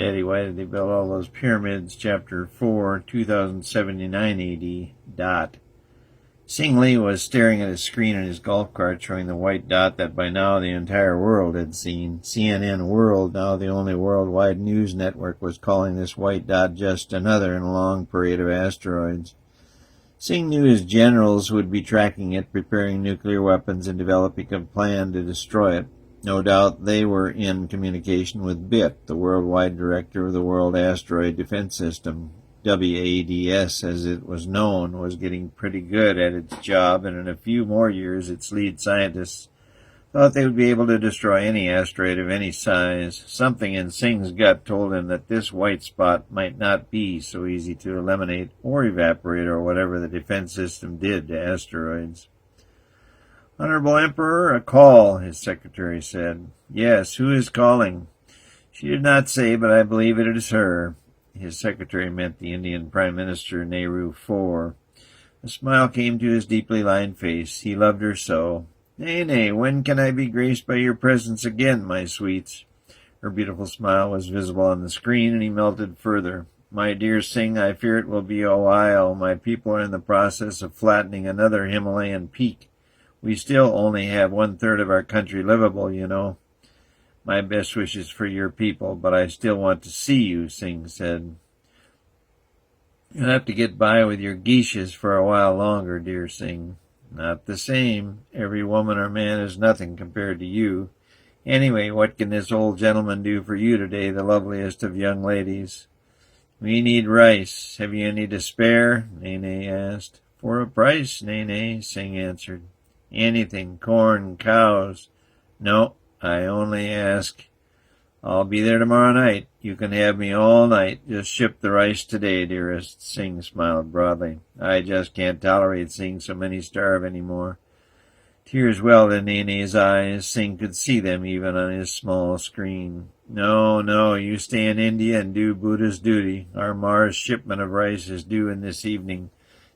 Daddy, why did they build all those pyramids? Chapter 4, 2079 AD. Dot. Sing Lee was staring at a screen in his golf cart showing the white dot that by now the entire world had seen. CNN World, now the only worldwide news network, was calling this white dot just another in a long parade of asteroids. Singh knew his generals would be tracking it, preparing nuclear weapons and developing a plan to destroy it. No doubt they were in communication with BIT, the worldwide director of the World Asteroid Defense System. WADS, as it was known, was getting pretty good at its job, and in a few more years its lead scientists thought they would be able to destroy any asteroid of any size. Something in Singh's gut told him that this white spot might not be so easy to eliminate or evaporate or whatever the defense system did to asteroids. "Honorable Emperor, a call," his secretary said. "Yes, who is calling?" "She did not say, but I believe it is her." His secretary meant the Indian Prime Minister Nehru IV. A smile came to his deeply lined face. He loved her so. "Nay, when can I be graced by your presence again, my sweets?" Her beautiful smile was visible on the screen, and he melted further. "My dear Singh, I fear it will be a while. My people are in the process of flattening another Himalayan peak. We still only have 1/3 of our country livable, you know." "My best wishes for your people, but I still want to see you," Singh said. "You'll have to get by with your geishas for a while longer, dear Singh." "Not the same. Every woman or man is nothing compared to you. Anyway, what can this old gentleman do for you today, the loveliest of young ladies?" "We need rice. Have you any to spare?" Nene asked. "For a price, Nene," Singh answered. "Anything, corn, cows." "No, I only ask." "I'll be there tomorrow night. You can have me all night. Just ship the rice today, dearest." Singh smiled broadly. "I just can't tolerate seeing so many starve any more." Tears welled in Nene's eyes. Singh could see them even on his small screen. No, you stay in India and do Buddha's duty. Our Mars shipment of rice is due in this evening.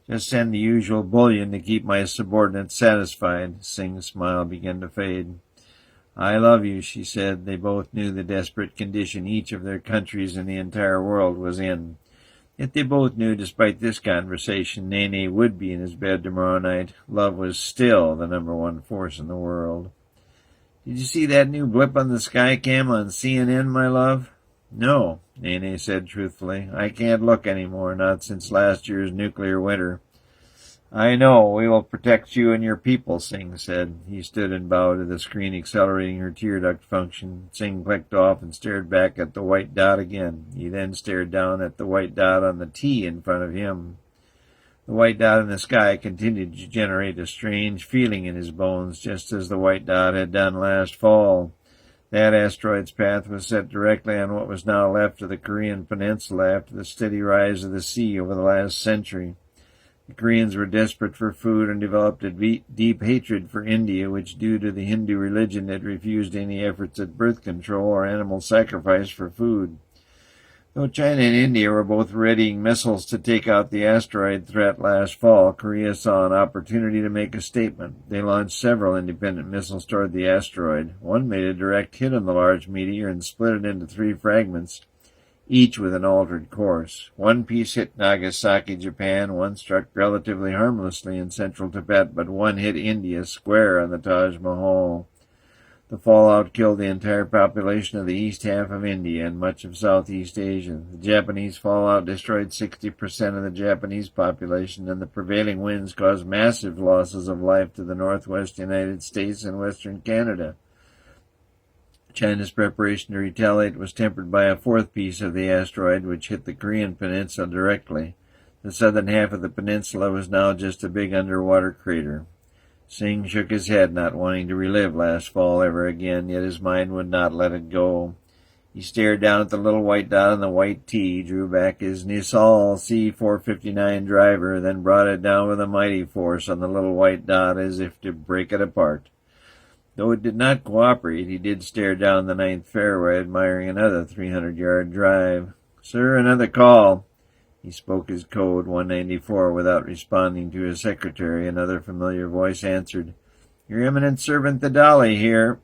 Just send the usual bullion to keep my subordinates satisfied." Singh's smile began to fade. "I love you," she said. They both knew the desperate condition each of their countries in the entire world was in. Yet they both knew, despite this conversation, Nene would be in his bed tomorrow night. Love was still the #1 force in the world. "Did you see that new blip on the Skycam on CNN, my love?" "No," Nene said truthfully. "I can't look any more, not since last year's nuclear winter." "I know. We will protect you and your people," Singh said. He stood and bowed to the screen, accelerating her tear duct function. Singh clicked off and stared back at the white dot again. He then stared down at the white dot on the T in front of him. The white dot in the sky continued to generate a strange feeling in his bones, just as the white dot had done last fall. That asteroid's path was set directly on what was now left of the Korean peninsula after the steady rise of the sea over the last century. The Koreans were desperate for food and developed a deep hatred for India, which, due to the Hindu religion, had refused any efforts at birth control or animal sacrifice for food. Though China and India were both readying missiles to take out the asteroid threat last fall, Korea saw an opportunity to make a statement. They launched several independent missiles toward the asteroid. One made a direct hit on the large meteor and split it into 3 fragments, each with an altered course. One piece hit Nagasaki, Japan, one struck relatively harmlessly in central Tibet, but one hit India square on the Taj Mahal. The fallout killed the entire population of the east half of India and much of Southeast Asia. The Japanese fallout destroyed 60% of the Japanese population, and the prevailing winds caused massive losses of life to the northwest United States and western Canada. China's preparation to retaliate was tempered by a 4th piece of the asteroid, which hit the Korean peninsula directly. The southern half of the peninsula was now just a big underwater crater. Singh shook his head, not wanting to relive last fall ever again, yet his mind would not let it go. He stared down at the little white dot on the white T, drew back his Nissan C-459 driver, then brought it down with a mighty force on the little white dot as if to break it apart. Though it did not cooperate, he did stare down the 9th fairway, admiring another 300-yard drive. "Sir, another call." He spoke his code, 194, without responding to his secretary. Another familiar voice answered. "Your eminent servant, the Dolly, here."